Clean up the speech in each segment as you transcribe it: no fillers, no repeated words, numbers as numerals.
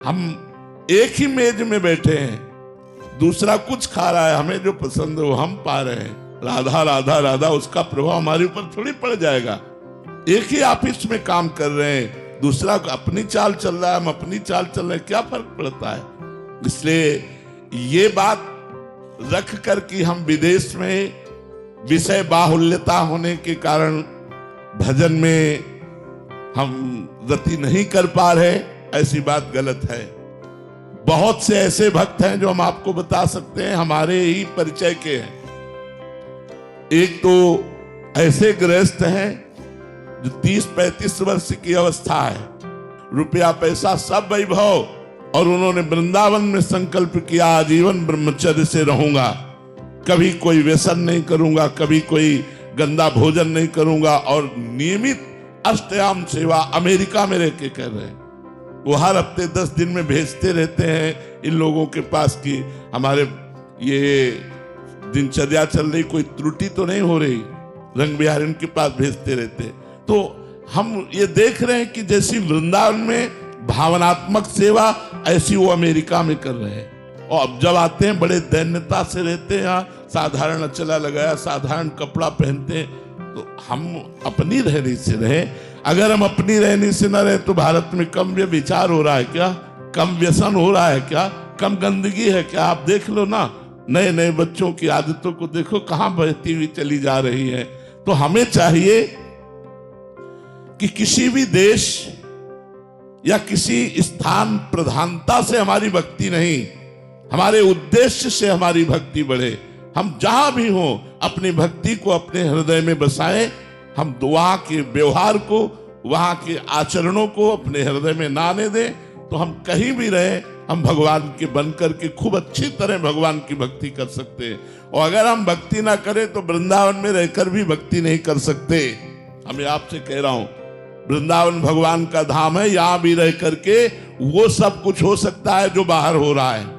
हम एक ही मेज में बैठे हैं, दूसरा कुछ खा रहा है, हमें जो पसंद है वो हम पा रहे हैं, राधा राधा राधा, उसका प्रभाव हमारे ऊपर थोड़ी पड़ जाएगा। एक ही ऑफिस में काम कर रहे हैं, दूसरा अपनी चाल चल रहा है, हम अपनी चाल चल रहे हैं, क्या फर्क पड़ता है। इसलिए ये बात रख कर कि हम विदेश में विषय बाहुल्यता होने के कारण भजन में हम गति नहीं कर पा रहे, ऐसी बात गलत है। बहुत से ऐसे भक्त हैं जो हम आपको बता सकते हैं, हमारे ही परिचय के हैं। एक तो ऐसे गृहस्थ हैं जो 30-35 वर्ष की अवस्था है, रुपया पैसा सब वैभव, और उन्होंने वृंदावन में संकल्प किया आजीवन ब्रह्मचर्य से रहूंगा, कभी कोई व्यसन नहीं करूंगा, कभी कोई गंदा भोजन नहीं करूंगा, और नियमित अष्टयाम सेवा अमेरिका में रह के कर रहे हैं। वो हर हफ्ते 10 दिन में भेजते रहते हैं इन लोगों के पास कि हमारे ये दिनचर्या चल रही, कोई त्रुटि तो नहीं हो रही, रंग बिहारी उनके पास भेजते रहते हैं। तो हम ये देख रहे हैं कि जैसी वृंदावन में भावनात्मक सेवा, ऐसी वो अमेरिका में कर रहे हैं। और अब जब आते हैं बड़े दैन्यता से रहते हैं, यहाँ साधारण अचला लगाया, साधारण कपड़ा पहनते हैं। तो हम अपनी रहनी से रहे। अगर हम अपनी रहनी से न रहे तो भारत में कम विचार हो रहा है क्या, कम व्यसन हो रहा है क्या, कम गंदगी है क्या? आप देख लो ना, नए नए बच्चों की आदतों को देखो कहां बहती हुई चली जा रही है। तो हमें चाहिए कि किसी भी देश या किसी स्थान प्रधानता से हमारी भक्ति नहीं, हमारे उद्देश्य से हमारी भक्ति बढ़े। हम जहां भी हों अपनी भक्ति को अपने हृदय में बसाएं, हम वहां के व्यवहार को, वहां के आचरणों को अपने हृदय में ना आने दें। तो हम कहीं भी रहे, हम भगवान के बनकर के खूब अच्छी तरह भगवान की भक्ति कर सकते हैं। और अगर हम भक्ति ना करें तो वृंदावन में रहकर भी भक्ति नहीं कर सकते। मैं आपसे कह रहा हूं, वृंदावन भगवान का धाम है, यहां भी रह करके वो सब कुछ हो सकता है जो बाहर हो रहा है।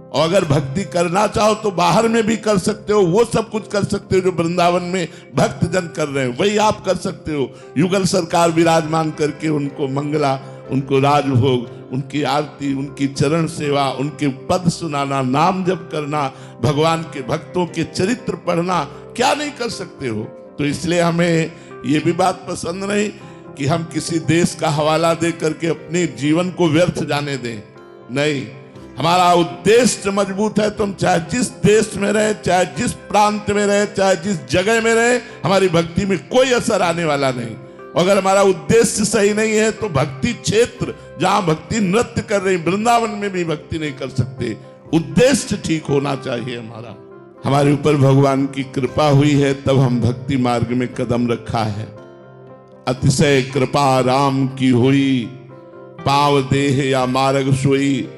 और अगर भक्ति करना चाहो तो बाहर में भी कर सकते हो, वो सब कुछ कर सकते हो जो वृंदावन में भक्त जन कर रहे हैं, वही आप कर सकते हो। युगल सरकार विराजमान करके उनको मंगला, उनको राजभोग, उनकी आरती, उनकी चरण सेवा, उनके पद सुनाना, नाम जप करना, भगवान के भक्तों के चरित्र पढ़ना, क्या नहीं कर सकते हो। तो इसलिए हमें ये भी बात पसंद नहीं कि हम किसी देश का हवाला दे करके अपने जीवन को व्यर्थ जाने दें। नहीं, हमारा उद्देश्य मजबूत है तो हम चाहे जिस देश में रहे, चाहे जिस प्रांत में रहे, चाहे जिस जगह में रहे, हमारी भक्ति में कोई असर आने वाला नहीं। अगर हमारा उद्देश्य सही नहीं है तो भक्ति क्षेत्र जहां भक्ति नृत्य कर रही, वृंदावन में भी भक्ति नहीं कर सकते। उद्देश्य ठीक होना चाहिए हमारा। हमारे ऊपर भगवान की कृपा हुई है तब हम भक्ति मार्ग में कदम रखा है। अतिशय कृपा राम की हुई, पाव देह या मार्ग सोई।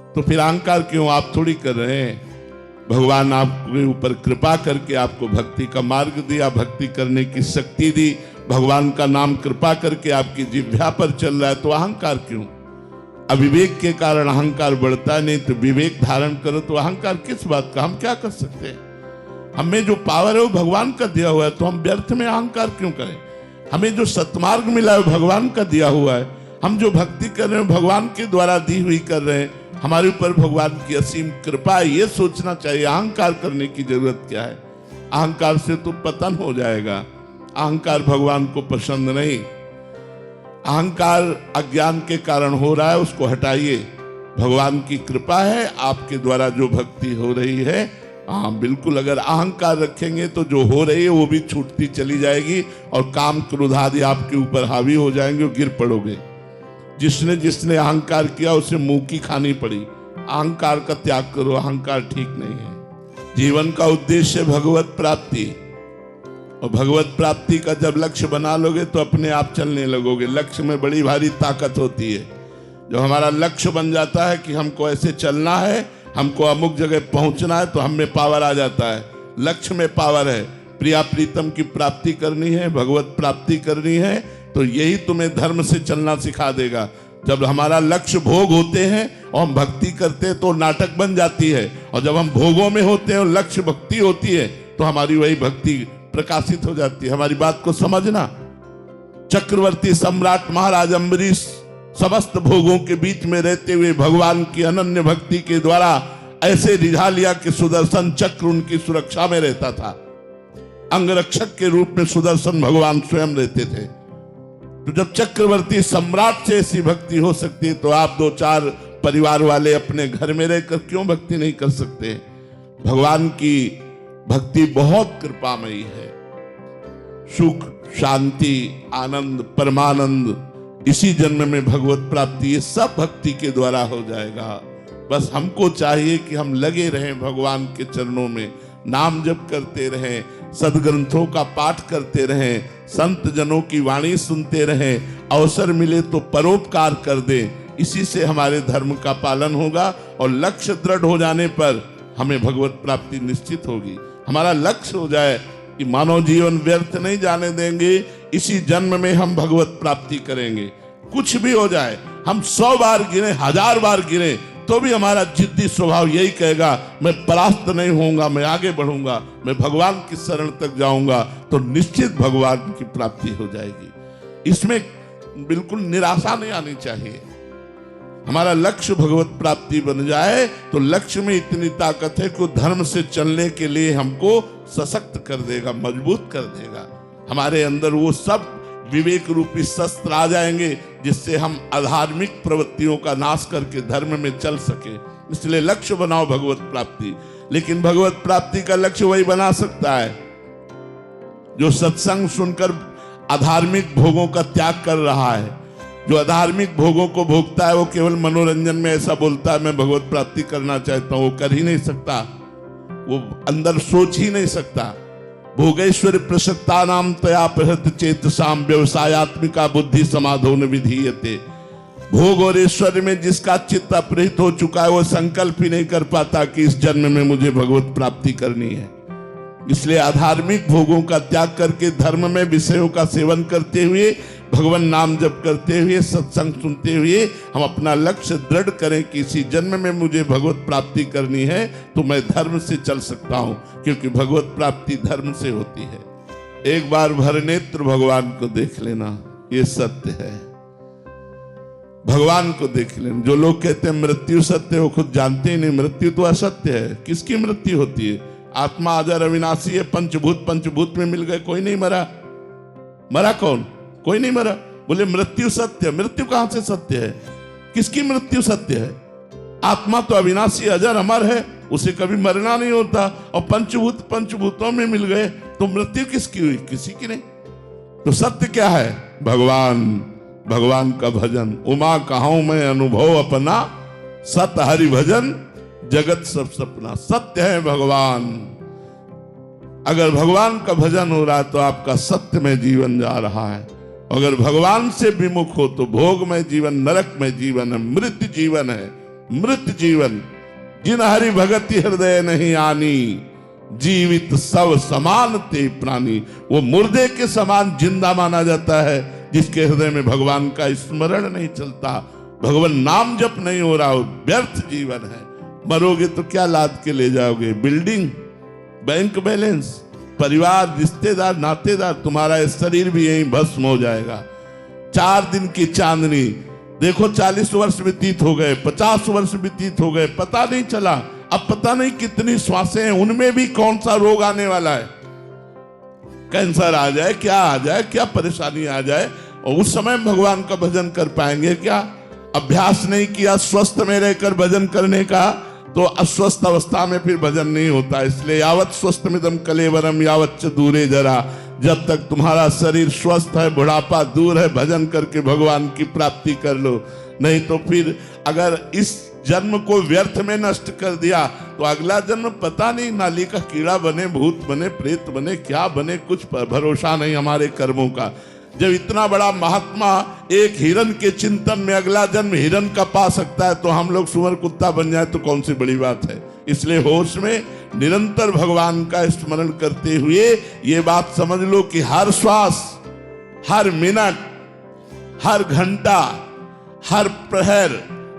तो फिर अहंकार क्यों आप थोड़ी कर रहे हैं। भगवान आपके ऊपर कृपा करके आपको भक्ति का मार्ग दिया, भक्ति करने की शक्ति दी, भगवान का नाम कृपा करके आपकी जिह्वा पर चल रहा है, तो अहंकार क्यों। अविवेक के कारण अहंकार बढ़ता नहीं, तो विवेक धारण करो तो अहंकार किस बात का। हम क्या कर सकते हैं, हमें जो पावर है वो भगवान का दिया हुआ है, तो हम व्यर्थ में अहंकार क्यों करें। हमें जो सतमार्ग मिला है भगवान का दिया हुआ है, हम जो भक्ति कर रहे हैं भगवान के द्वारा दी हुई कर रहे हैं, हमारे ऊपर भगवान की असीम कृपा है, ये सोचना चाहिए। अहंकार करने की जरूरत क्या है। अहंकार से तो पतन हो जाएगा। अहंकार भगवान को पसंद नहीं। अहंकार अज्ञान के कारण हो रहा है, उसको हटाइए। भगवान की कृपा है, आपके द्वारा जो भक्ति हो रही है, हाँ बिल्कुल। अगर अहंकार रखेंगे तो जो हो रही है वो भी छूटती चली जाएगी और काम क्रोध आदि आपके ऊपर हावी हो जाएंगे और गिर पड़ोगे। जिसने जिसने अहंकार किया उसे मुंह की खानी पड़ी। अहंकार का त्याग करो, अहंकार ठीक नहीं है। जीवन का उद्देश्य भगवत प्राप्ति, और भगवत प्राप्ति का जब लक्ष्य बना लोगे तो अपने आप चलने लगोगे। लक्ष्य में बड़ी भारी ताकत होती है। जब हमारा लक्ष्य बन जाता है कि हमको ऐसे चलना है, हमको अमुक जगह पहुंचना है, तो हम में पावर आ जाता है। लक्ष्य में पावर है। प्रिया प्रीतम की प्राप्ति करनी है, भगवत प्राप्ति करनी है, तो यही तुम्हें धर्म से चलना सिखा देगा। जब हमारा लक्ष्य भोग होते हैं और हम भक्ति करते हैं तो नाटक बन जाती है, और जब हम भोगों में होते हैं और लक्ष्य भक्ति होती है तो हमारी वही भक्ति प्रकाशित हो जाती है। हमारी बात को समझना। चक्रवर्ती सम्राट महाराज अम्बरीश समस्त भोगों के बीच में रहते हुए भगवान की अनन्य भक्ति के द्वारा ऐसे रिझा लिया कि सुदर्शन चक्र उनकी सुरक्षा में रहता था। अंगरक्षक के रूप में सुदर्शन भगवान स्वयं रहते थे। तो जब चक्रवर्ती सम्राट से ऐसी भक्ति हो सकती है तो आप 2-4 परिवार वाले अपने घर में रहकर क्यों भक्ति नहीं कर सकते? भगवान की भक्ति बहुत कृपामयी है। सुख, शांति, आनंद, परमानंद इसी जन्म में भगवत प्राप्ति, ये सब भक्ति के द्वारा हो जाएगा। बस हमको चाहिए कि हम लगे रहें भगवान के चरणों में, नाम जप करते रहें, सदग्रंथों का पाठ करते रहें, संत जनों की वाणी सुनते रहें, अवसर मिले तो परोपकार कर दें। इसी से हमारे धर्म का पालन होगा और लक्ष्य दृढ़ हो जाने पर हमें भगवत प्राप्ति निश्चित होगी। हमारा लक्ष्य हो जाए कि मानव जीवन व्यर्थ नहीं जाने देंगे, इसी जन्म में हम भगवत प्राप्ति करेंगे। कुछ भी हो जाए, हम 100 बार गिरे, 1000 बार गिरे, तो भी हमारा जिद्दी स्वभाव यही कहेगा, मैं परास्त नहीं होऊंगा, मैं आगे बढ़ूंगा, मैं भगवान की शरण तक जाऊंगा, तो निश्चित भगवान की प्राप्ति हो जाएगी। इसमें बिल्कुल निराशा नहीं आनी चाहिए। हमारा लक्ष्य भगवत प्राप्ति बन जाए तो लक्ष्य में इतनी ताकत है कि धर्म से चलने के लिए हमको सशक्त कर देगा, मजबूत कर देगा। हमारे अंदर वो सब विवेक रूपी शस्त्र आ जाएंगे जिससे हम अधार्मिक प्रवृत्तियों का नाश करके धर्म में चल सके। इसलिए लक्ष्य बनाओ भगवत प्राप्ति। लेकिन भगवत प्राप्ति का लक्ष्य वही बना सकता है जो सत्संग सुनकर अधार्मिक भोगों का त्याग कर रहा है। जो अधार्मिक भोगों को भोगता है वो केवल मनोरंजन में ऐसा बोलता है मैं भगवत प्राप्ति करना चाहता हूं, वो कर ही नहीं सकता, वो अंदर सोच ही नहीं सकता। भोगेश्वर प्रसक्ता नाम तया प्रहृत चेतसाम व्यवसायत्मिका बुद्धि समाधो न विधीयते। भोग और ऐश्वर्य में जिसका चित्त अपहृत हो चुका है वो संकल्प ही नहीं कर पाता कि इस जन्म में मुझे भगवत प्राप्ति करनी है। इसलिए अधार्मिक भोगों का त्याग करके धर्म में विषयों का सेवन करते हुए, भगवान नाम जप करते हुए, सत्संग सुनते हुए हम अपना लक्ष्य दृढ़ करें कि इसी जन्म में मुझे भगवत प्राप्ति करनी है तो मैं धर्म से चल सकता हूं, क्योंकि भगवत प्राप्ति धर्म से होती है। एक बार भर नेत्र भगवान को देख लेना, ये सत्य है। भगवान को देख लेना। जो लोग कहते हैं मृत्यु सत्य, वो खुद जानते ही नहीं मृत्यु तो असत्य है। किसकी मृत्यु होती है? आत्मा अजर अविनाशी है। पंचभूत में मिल गए, कोई नहीं मरा। मरा कौन? कोई नहीं मरा। बोले मृत्यु सत्य, मृत्यु कहां से सत्य है? किसकी मृत्यु सत्य है? आत्मा तो अविनाशी अजर अमर है, उसे कभी मरना नहीं होता। और पंचभूतों में मिल गए तो मृत्यु किसकी हुई? किसी की नहीं। तो सत्य क्या है? भगवान का भजन। उमा कहाऊं मैं अनुभव अपना, सत हरि भजन जगत सब सपना। सत्य है भगवान। अगर भगवान का भजन हो रहा है तो आपका सत्य में जीवन जा रहा है। अगर भगवान से विमुख हो तो भोग में जीवन, नरक में जीवन है, मृत जीवन है। मृत जीवन जिन हरि भगति हृदय नहीं आनी, जीवित सब समान ते प्राणी। वो मुर्दे के समान जिंदा माना जाता है जिसके हृदय में भगवान का स्मरण नहीं चलता, भगवान नाम जप नहीं हो रहा हो। व्यर्थ जीवन है। मरोगे तो क्या लाद के ले जाओगे? बिल्डिंग, बैंक बैलेंस, परिवार, रिश्तेदार, नातेदार, तुम्हारा शरीर भी यहीं भस्म हो जाएगा। 4 दिन की चांदनी देखो, 40 वर्ष व्यतीत हो गए, 50 वर्ष व्यतीत हो गए, पता नहीं चला। अब पता नहीं कितनी श्वासें हैं, उनमें भी कौन सा रोग आने वाला है। कैंसर आ जाए, क्या आ जाए, क्या परेशानी आ जाए, और उस समय भगवान का भजन कर पाएंगे क्या? अभ्यास नहीं किया स्वस्थ में रहकर भजन करने का तो अस्वस्थ अवस्था में फिर भजन नहीं होता। इसलिए यावत स्वस्थ मिदम कलेवरम यावत च दूरे जरा। जब तक तुम्हारा शरीर स्वस्थ है, बुढ़ापा दूर है, भजन करके भगवान की प्राप्ति कर लो। नहीं तो फिर अगर इस जन्म को व्यर्थ में नष्ट कर दिया तो अगला जन्म पता नहीं, नाली का कीड़ा बने, भूत बने, प्रेत बने, क्या बने, कुछ भरोसा नहीं हमारे कर्मों का। जब इतना बड़ा महात्मा एक हिरन के चिंतन में अगला जन्म हिरन का पा सकता है तो हम लोग सुअर कुत्ता बन जाए तो कौन सी बड़ी बात है। इसलिए होश में निरंतर भगवान का स्मरण करते हुए ये बात समझ लो कि हर श्वास, हर मिनट, हर घंटा, हर प्रहर,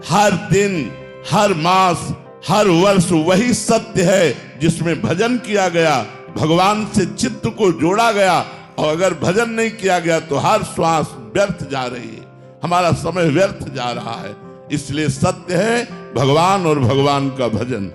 हर दिन, हर मास, हर वर्ष वही सत्य है जिसमें भजन किया गया, भगवान से चित्त को जोड़ा गया। और अगर भजन नहीं किया गया तो हर श्वास व्यर्थ जा रही है। हमारा समय व्यर्थ जा रहा है। इसलिए सत्य है भगवान और भगवान का भजन।